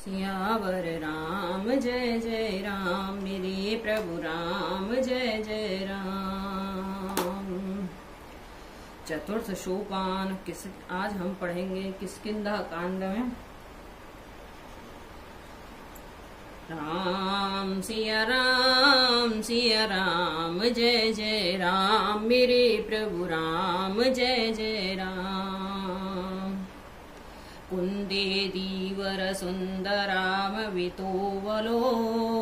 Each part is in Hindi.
सियावर राम जय जय राम, मेरे प्रभु राम जय जय राम। चतुर्थ सोपान आज हम पढ़ेंगे किष्किंधा कांड में। राम सिया राम जय जय राम, मेरे प्रभु राम जय जय राम। कुंदे दीवर सुंदरामवितो वलो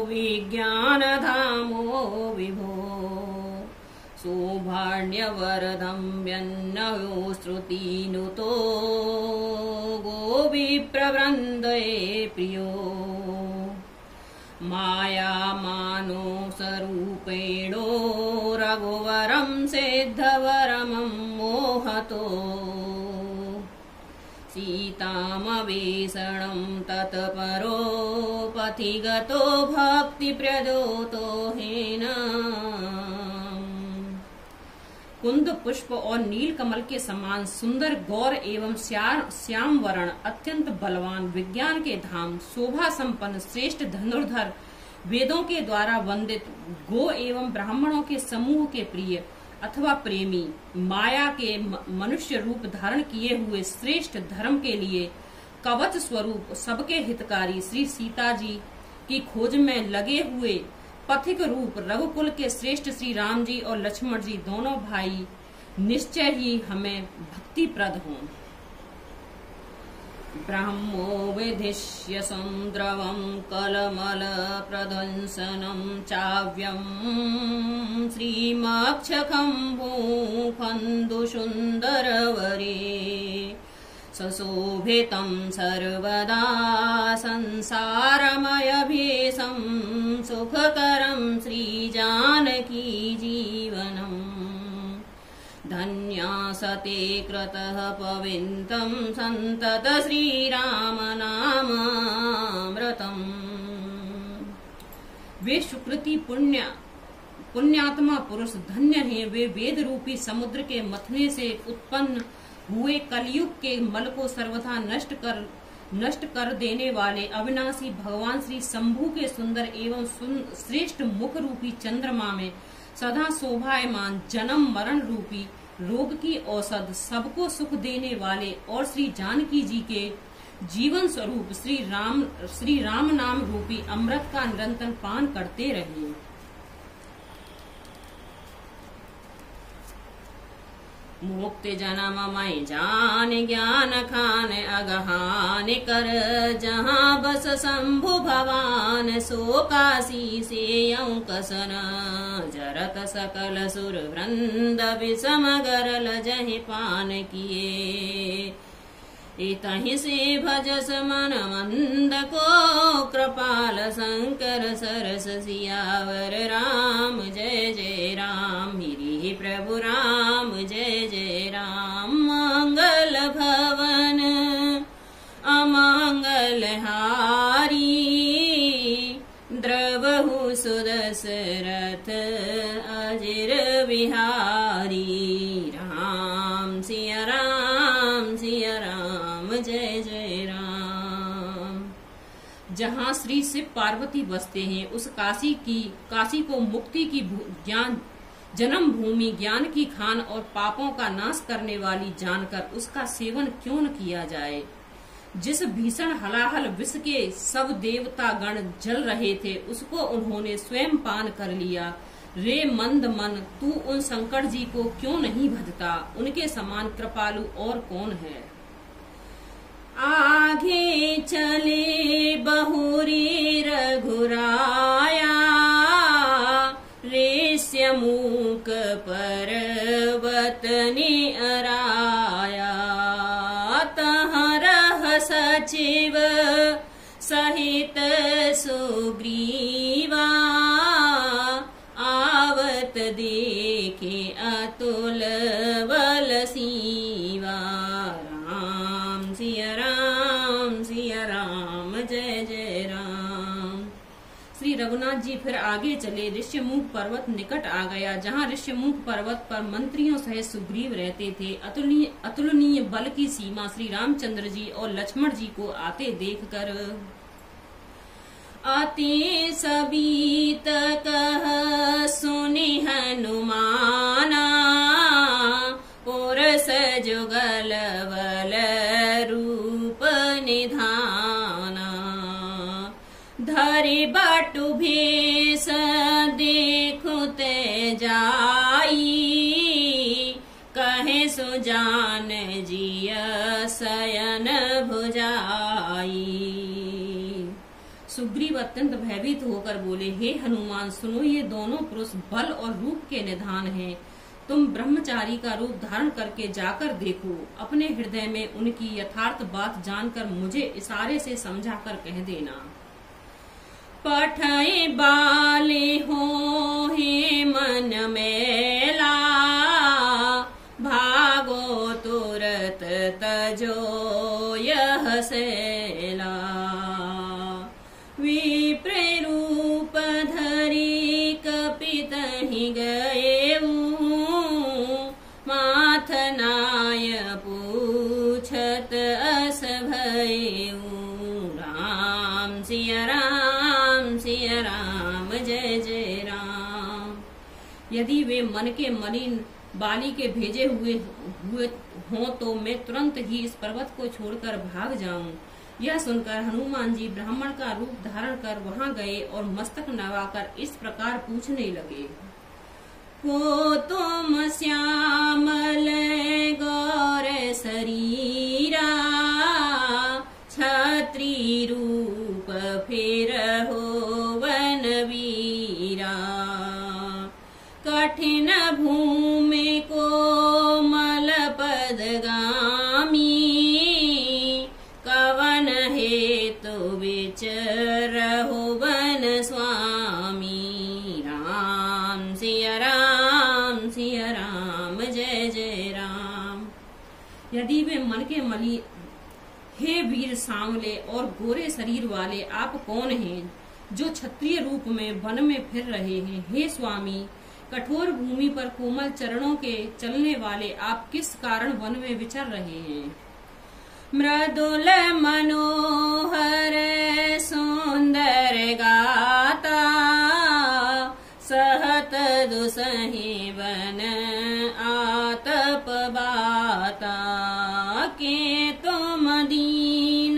विज्ञान धामो विभो, सौभाग्यवरदं व्यन्नयो श्रुतिनुतो गोविप्रवृन्दये प्रियो। मायामानो स्वरूपेणो रघुवरं सिद्धवरमं मोहतो, सीतामवेषणं तत्परो पथिगतो भक्तिप्रदोतो हेन। कुंद पुष्प और नील कमल के समान सुंदर गौर एवं श्याम वर्ण, अत्यंत बलवान, विज्ञान के धाम, शोभा संपन्न, श्रेष्ठ धनुर्धर, वेदों के द्वारा वंदित, गो एवं ब्राह्मणों के समूह के प्रिय अथवा प्रेमी, माया के मनुष्य रूप धारण किए हुए श्रेष्ठ धर्म के लिए कवच स्वरूप, सबके हितकारी श्री सीता जी की खोज में लगे हुए पथिक रूप रघुकुल के श्रेष्ठ श्री राम जी और लक्ष्मण जी दोनों भाई निश्चय ही हमें भक्तिप्रद हों। ब्रह्मो विधिष्य संद्रवं कलमल प्रदंसनं चाव्यं, श्रीमक्षखम्भो खन्दु सुन्दरवरे, सशोभितं सर्वदा संसारमयभेषं, सुखकरं श्रीजानकी जीवनम्। धन्यासते क्रतः पवित्रं सन्तत श्रीराम नामामृतम्। वे सुकृति पुण्यात्मा पुरुष धन्य हैं, वे वेद रूपी समुद्र के मथने से उत्पन्न हुए कलयुग के मल को सर्वथा नष्ट कर देने वाले अविनाशी भगवान श्री शंभु के सुंदर एवं श्रेष्ठ मुख रूपी चंद्रमा में सदा शोभायमान, जन्म मरण रूपी रोग की औषध, सबको सुख देने वाले और श्री जानकी जी के जीवन स्वरूप श्री राम नाम रूपी अमृत का निरंतर पान करते रहिए। मुक्ति जन्म मय जान, ज्ञान खान अगहान कर, जहाँ बस शंभु भवान, सो काशी से कसन, जरत सकल सुर वृंद विषम गरल जहि पान किए। इतहि से भजस मन मंद को, कृपाल शंकर सरस सियावर राम जय जय राम, मेरे प्रभु राम जय जय राम। मंगल भवन अमंगल हारी, द्रवहु सुदशरथ अजिर विहारी। राम सिया राम जय जय राम। जहाँ श्री शिव पार्वती बसते हैं, उस काशी को मुक्ति की जन्म भूमि, ज्ञान की खान और पापों का नाश करने वाली जानकर उसका सेवन क्यों न किया जाए। जिस भीषण हलाहल विष के सब देवता गण जल रहे थे, उसको उन्होंने स्वयं पान कर लिया। रे मंद मन, तू उन शंकर जी को क्यों नहीं भजता? उनके समान कृपालु और कौन है। आगे चले बहुरी रघुराया, रेश्यमूक पर्वत ने अराया, तहाँ रह सचिव सहित सुग्रीवा, आवत देखे अतुल बल सीवा। राम सिया राम जय जय राम। श्री रघुनाथ जी फिर आगे चले। ऋष्यमुख पर्वत निकट आ गया, जहाँ ऋष्यमुख पर्वत पर मंत्रियों सहित सुग्रीव रहते थे। अतुलनीय बल की सीमा श्री रामचंद्र जी और लक्ष्मण जी को आते देखकर अति सबीत कह सुनि हनुमाना, पुरस जुगल बल रूप निधाना। धरि बटु भेष देखुते जाई, कहे सुजान जिय शयन भुजाई। सुग्रीव अत्यंत भयभीत होकर बोले, हे हनुमान सुनो, ये दोनों पुरुष बल और रूप के निधान हैं। तुम ब्रह्मचारी का रूप धारण करके जाकर देखो। अपने हृदय में उनकी यथार्थ बात जानकर मुझे इशारे से समझाकर कह देना। पठय बाले हो हे मन मेला, भागो तुरत तजो यह सेला। विप्र रूप धरि कपितहि गएऊ, माथनाय पूछत अस भयऊ। राम सिया राम सिया राम जय जय राम। यदि वे मन के मलिन बाली के भेजे हुए हों तो मैं तुरंत ही इस पर्वत को छोड़कर भाग जाऊं। यह सुनकर हनुमान जी ब्राह्मण का रूप धारण कर वहां गए और मस्तक नवाकर इस प्रकार पूछने लगे। को तुम श्यामल गौर शरीरा, छत्री रूप फिर हो वन वीरा। कठिन भूमि को मल पदगामी, कवन हेतु विचरहु वन स्वामी। राम सिया राम जय जय राम। यदि वे मन के मली, हे वीर सांवले और गोरे शरीर वाले, आप कौन हैं जो क्षत्रिय रूप में वन में फिर रहे हैं? हे स्वामी, कठोर भूमि पर कोमल चरणों के चलने वाले आप किस कारण वन में विचर रहे हैं? मृदुल मनोहर सुंदर गाता, सहत दुसहि वन आतप बाता। के तुम दीन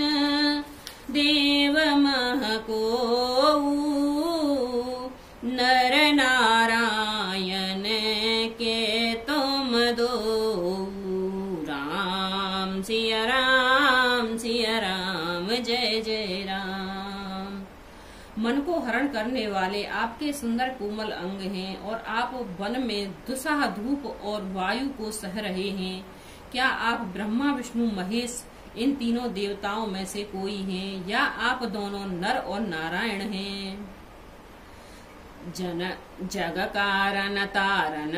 देव मह कोऊ, नर नारायण के तुम दो। राम सिया राम जय जय राम। मन को हरण करने वाले आपके सुंदर कोमल अंग हैं और आप वन में दुस्साह धूप और वायु को सह रहे हैं। क्या आप ब्रह्मा विष्णु महेश इन तीनों देवताओं में से कोई हैं, या आप दोनों नर और नारायण हैं? जग कारण तारन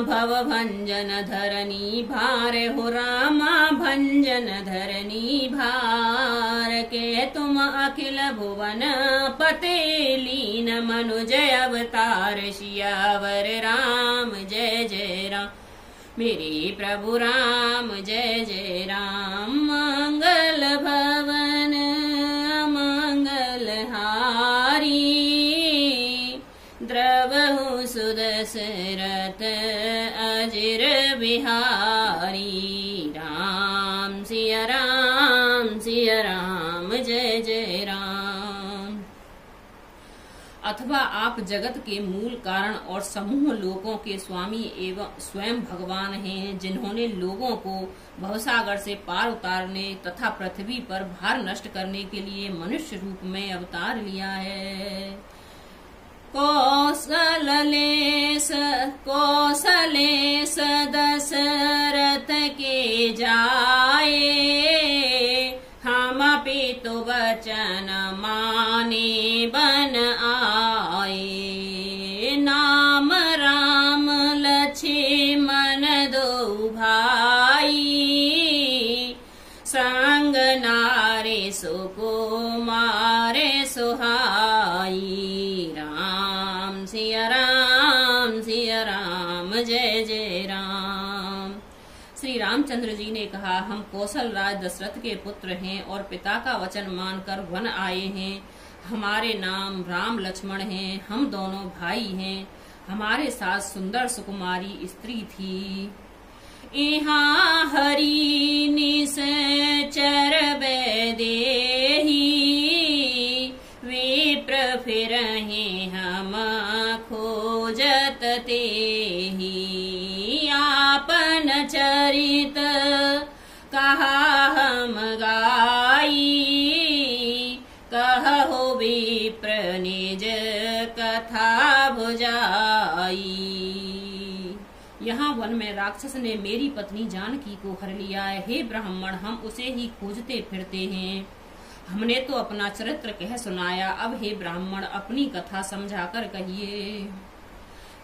भव भंजन धरनी भार हो रामा, भंजन धरनी भार। के तुम अखिल भुवन पते लीन, मनुज अवतार सियावर राम जय जय राम। मेरे प्रभु राम जय जय राम। मंगल भवन मंगल हारी, द्रवहु सुदशरथ अजिर बिहारी। राम सिया राम जय जय राम। अथवा आप जगत के मूल कारण और समूह लोकों के स्वामी एवं स्वयं भगवान हैं, जिन्होंने लोगों को भवसागर से पार उतारने तथा पृथ्वी पर भार नष्ट करने के लिए मनुष्य रूप में अवतार लिया है। कौशलेश दशरथ के जाए, हम पितु वचन माने बन आए। नाम राम लक्ष्मण दो भाई, संग नारे सुकुमारे सुहाई। राम सिया राम जय जय राम। श्री रामचंद्र रामचंद्र जी ने कहा, हम कौशल राज दशरथ के पुत्र हैं और पिता का वचन मानकर वन आए हैं। हमारे नाम राम लक्ष्मण हैं, हम दोनों भाई हैं। हमारे साथ सुंदर सुकुमारी स्त्री थी। यहाँ हरि निश्चर देहि, विप्र फिरहि हम खोजत तेहि। आपन चरित कहा हम गाई, कहो विप्र निज कथा भुजाई। यहाँ वन में राक्षस ने मेरी पत्नी जानकी को हर लिया है। हे ब्राह्मण, हम उसे ही खोजते फिरते हैं। हमने तो अपना चरित्र कह सुनाया, अब हे ब्राह्मण अपनी कथा समझाकर कहिए।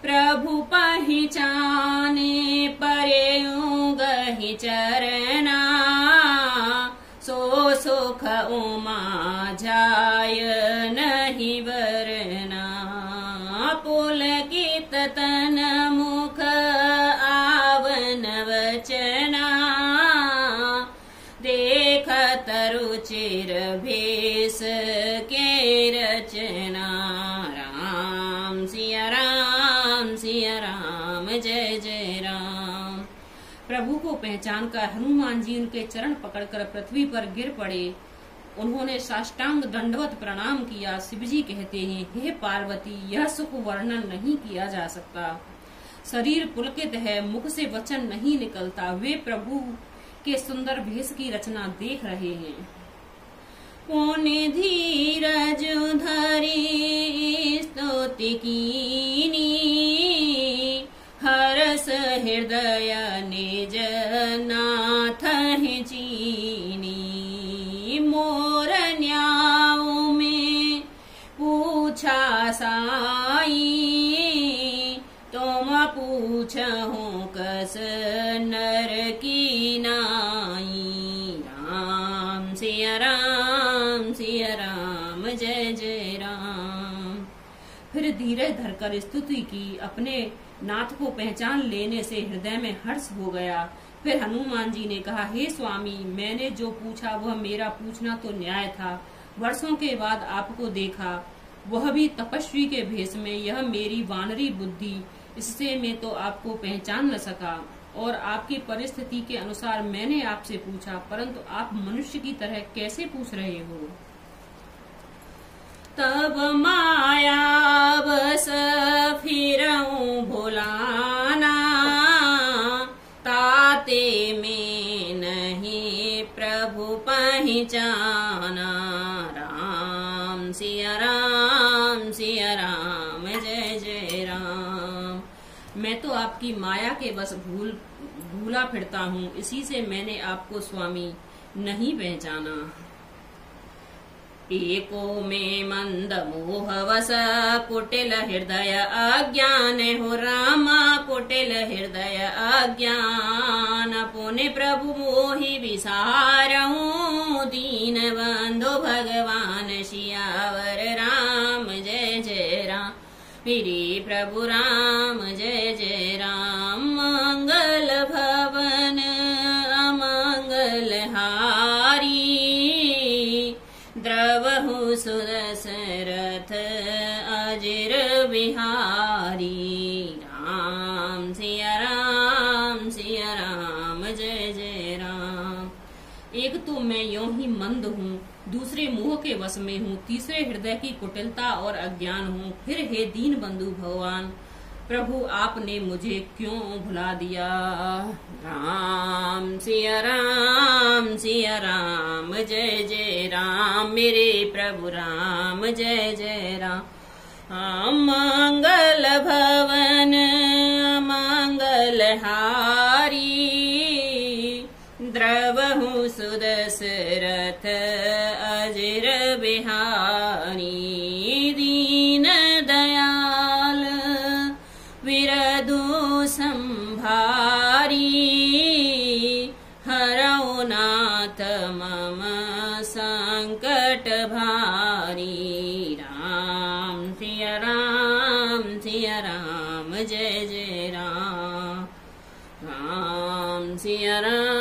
प्रभु पहचाने परेऊ गहि चरना, सो सुख उमा जाय नहीं वरना। पुलकित तन मुख आवन वचना, देखत रुचिर भेष के रचना। राम सिया राम सिया राम, जय जय राम। प्रभु को पहचान कर हनुमान जी उनके चरण पकड़कर पृथ्वी पर गिर पड़े। उन्होंने साष्टांग दंडवत प्रणाम किया। शिवजी कहते हैं, हे पार्वती, यह सुख वर्णन नहीं किया जा सकता। शरीर पुलकित है, मुख से वचन नहीं निकलता। वे प्रभु के सुंदर भेष की रचना देख रहे हैं। पुण्य धीरज धरी स्तुति कीनी, हरस हृदय निज नाथ चीनी। मोर न्याऊ में पूछा साई, तुम पूछहु कस नर की नाई। राम सिया राम, जय जय राम। फिर धीरज धरकर स्तुति की। अपने नाथ को पहचान लेने से हृदय में हर्ष हो गया। फिर हनुमान जी ने कहा, हे स्वामी, मैंने जो पूछा वह मेरा पूछना तो न्याय था। वर्षों के बाद आपको देखा, वह भी तपस्वी के भेष में। यह मेरी वानरी बुद्धि, इससे मैं तो आपको पहचान न सका और आपकी परिस्थिति के अनुसार मैंने आपसे पूछा, परंतु आप मनुष्य की तरह कैसे पूछ रहे हो। तब माया बस फिरऊं भुलाना, ताते में नहीं प्रभु पहचाना। राम सिया राम, जय जय राम। मैं तो आपकी माया के बस भूला फिरता हूँ, इसी से मैंने आपको स्वामी नहीं पहचाना। एको में मंद मोह वस, कुटिल हृदय अज्ञान हो रामा, कुटिल हृदय अज्ञान। पुण्य प्रभु मोहि विसारहूं, दीन बंधु भगवान सियावर। राम जय जय राम, मेरे प्रभु राम जय जय राम। मंगल भवन अमंगल हारी, द्रवहु सुदशरथ अजिर बिहारी। राम सिया राम, जय जय राम। एक तो मैं यों ही मंद हूँ, दूसरे मोह के वश में हूँ, तीसरे हृदय की कुटिलता और अज्ञान हूँ। फिर हे दीन बंधु भगवान प्रभु, आपने मुझे क्यों भुला दिया। राम सिया राम, जय जय राम, मेरे प्रभु राम जय जय राम। मंगल भवन मंगल हारी, द्रवहु सुदशरथ अजिर बिहारी। दीन दयाल विरदु संभारी, हरौ नाथ मम संकट भारी। राम सिया राम, जय जय राम। राम सिया राम,